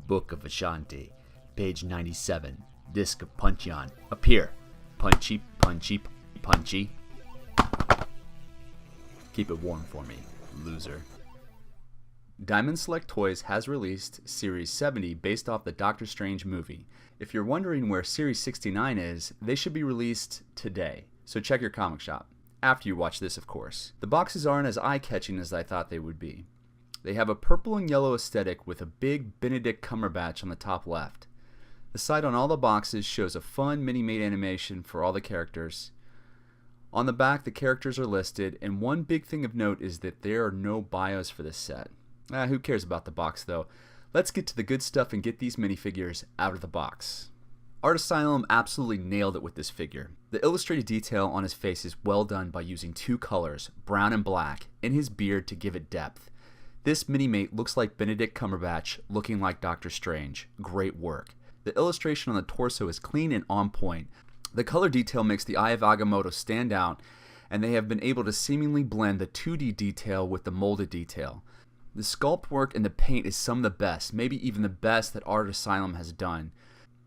Book of Ashanti, page 97, Disc of Puncheon. Appear. Punchy, punchy, punchy. Keep it warm for me, loser. Diamond Select Toys has released Series 70 based off the Doctor Strange movie. If you're wondering where Series 69 is, they should be released today, so check your comic shop. After you watch this, of course. The boxes aren't as eye-catching as I thought they would be. They have a purple and yellow aesthetic with a big Benedict Cumberbatch on the top left. The side on all the boxes shows a fun mini-made animation for all the characters. On the back, the characters are listed, and one big thing of note is that there are no bios for this set. Who cares about the box though? Let's get to the good stuff and get these minifigures out of the box. Art Asylum absolutely nailed it with this figure. The illustrated detail on his face is well done by using two colors, brown and black, in his beard to give it depth. This mini-mate looks like Benedict Cumberbatch looking like Doctor Strange. Great work. The illustration on the torso is clean and on point. The color detail makes the Eye of Agamotto stand out, and they have been able to seemingly blend the 2D detail with the molded detail. The sculpt work and the paint is some of the best, maybe even the best that Art Asylum has done.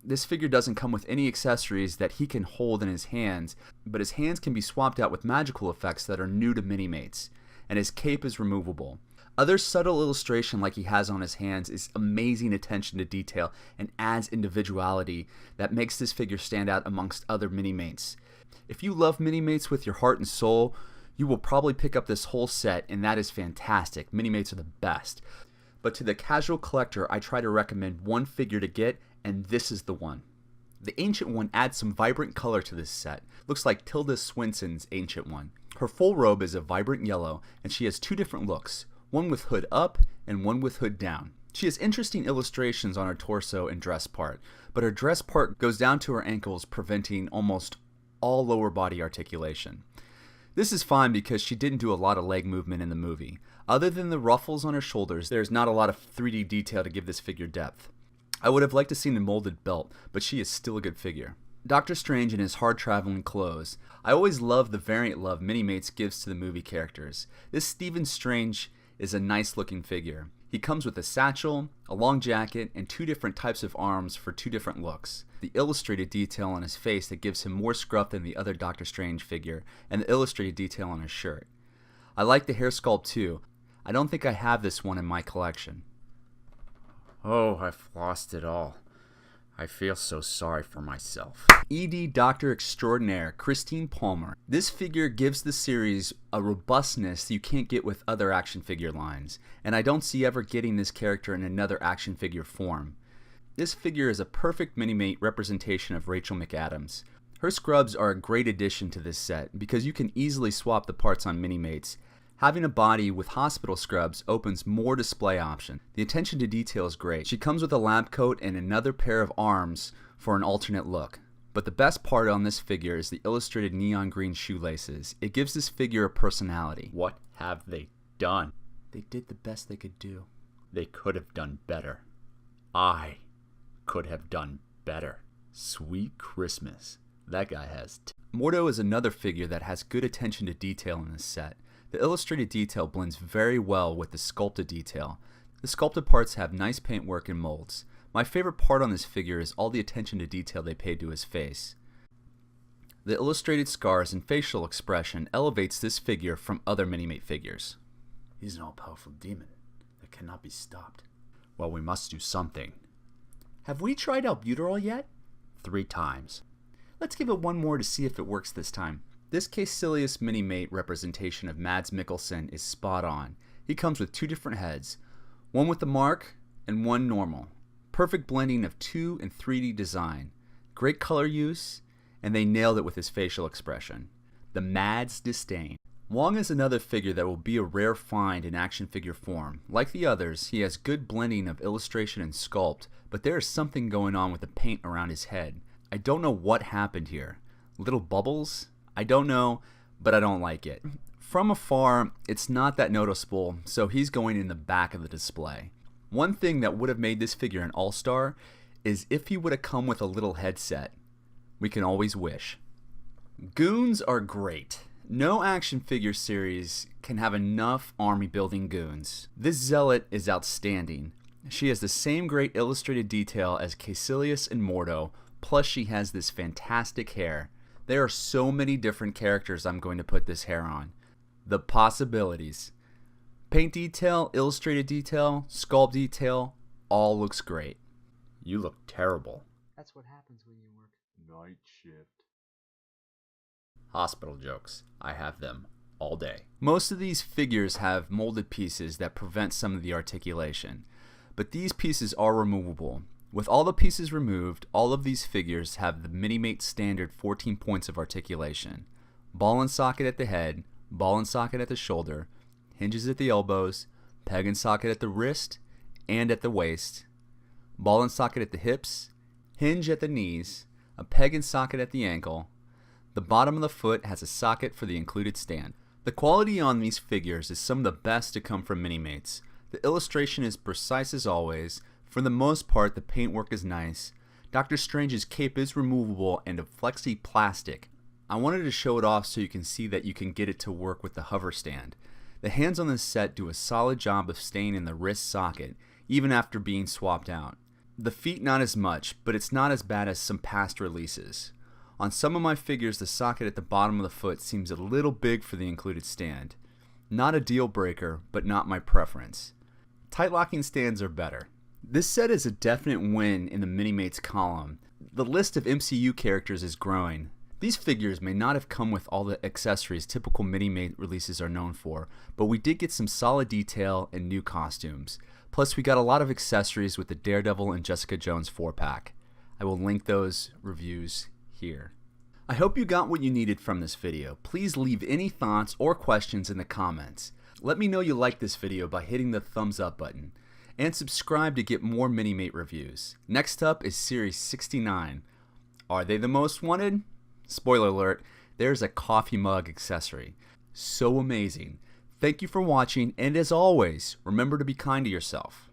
This figure doesn't come with any accessories that he can hold in his hands, but his hands can be swapped out with magical effects that are new to Minimates, and his cape is removable. Other subtle illustration like he has on his hands is amazing attention to detail and adds individuality that makes this figure stand out amongst other Minimates. If you love Minimates with your heart and soul, you will probably pick up this whole set, and that is fantastic. Minimates are the best. But to the casual collector, I try to recommend one figure to get, and this is the one. The Ancient One adds some vibrant color to this set. Looks like Tilda Swinton's Ancient One. Her full robe is a vibrant yellow, and she has two different looks, one with hood up and one with hood down. She has interesting illustrations on her torso and dress part, but her dress part goes down to her ankles, preventing almost all lower body articulation. This is fine because she didn't do a lot of leg movement in the movie. Other than the ruffles on her shoulders, there's not a lot of 3D detail to give this figure depth. I would have liked to see a molded belt, but she is still a good figure. Doctor Strange in his hard-traveling clothes. I always love the variant love Minimates gives to the movie characters. This Stephen Strange is a nice-looking figure. He comes with a satchel, a long jacket, and two different types of arms for two different looks. The illustrated detail on his face that gives him more scruff than the other Doctor Strange figure, and the illustrated detail on his shirt. I like the hair sculpt too. I don't think I have this one in my collection. Oh, I've lost it all. I feel so sorry for myself. ED Doctor Extraordinaire, Christine Palmer. This figure gives the series a robustness you can't get with other action figure lines, and I don't see ever getting this character in another action figure form. This figure is a perfect Minimate representation of Rachel McAdams. Her scrubs are a great addition to this set because you can easily swap the parts on Minimates. Having a body with hospital scrubs opens more display options. The attention to detail is great. She comes with a lab coat and another pair of arms for an alternate look. But the best part on this figure is the illustrated neon green shoelaces. It gives this figure a personality. What have they done? They did the best they could do. They could have done better. I could have done better. Sweet Christmas. That guy has Mordo is another figure that has good attention to detail in this set. The illustrated detail blends very well with the sculpted detail. The sculpted parts have nice paintwork and molds. My favorite part on this figure is all the attention to detail they paid to his face. The illustrated scars and facial expression elevates this figure from other Minimate figures. He's an all-powerful demon that cannot be stopped. Well, we must do something. Have we tried albuterol yet? 3 times. Let's give it one more to see if it works this time. This Kaecilius Minimate representation of Mads Mikkelsen is spot on. He comes with 2 different heads, one with the mark and one normal. Perfect blending of 2 and 3D design. Great color use, and they nailed it with his facial expression. The Mads disdain. Wong is another figure that will be a rare find in action figure form. Like the others, he has good blending of illustration and sculpt, but there is something going on with the paint around his head. I don't know what happened here. Little bubbles? I don't know, but I don't like it. From afar, it's not that noticeable, so he's going in the back of the display. One thing that would have made this figure an all-star is if he would have come with a little headset. We can always wish. Goons are great. No action figure series can have enough army building goons. This Zealot is outstanding. She has the same great illustrated detail as Kaecilius and Mordo, plus she has this fantastic hair. There are so many different characters I'm going to put this hair on. The possibilities. Paint detail, illustrated detail, sculpt detail, all looks great. You look terrible. That's what happens when you work night shift. Hospital jokes. I have them all day. Most of these figures have molded pieces that prevent some of the articulation, but these pieces are removable. With all the pieces removed, all of these figures have the Minimates standard 14 points of articulation. Ball and socket at the head, ball and socket at the shoulder, hinges at the elbows, peg and socket at the wrist and at the waist, ball and socket at the hips, hinge at the knees, a peg and socket at the ankle. The bottom of the foot has a socket for the included stand. The quality on these figures is some of the best to come from Minimates. The illustration is precise as always. For the most part, the paintwork is nice. Doctor Strange's cape is removable and of flexi plastic. I wanted to show it off so you can see that you can get it to work with the hover stand. The hands on this set do a solid job of staying in the wrist socket, even after being swapped out. The feet not as much, but it's not as bad as some past releases. On some of my figures, the socket at the bottom of the foot seems a little big for the included stand. Not a deal breaker, but not my preference. Tight locking stands are better. This set is a definite win in the Minimates column. The list of MCU characters is growing. These figures may not have come with all the accessories typical Minimate releases are known for, but we did get some solid detail and new costumes. Plus we got a lot of accessories with the Daredevil and Jessica Jones 4-pack. I will link those reviews here. I hope you got what you needed from this video. Please leave any thoughts or questions in the comments. Let me know you liked this video by hitting the thumbs up button. And subscribe to get more Minimate reviews. Next up is Series 69. Are they the most wanted? Spoiler alert, there's a coffee mug accessory. So amazing. Thank you for watching, and as always, remember to be kind to yourself.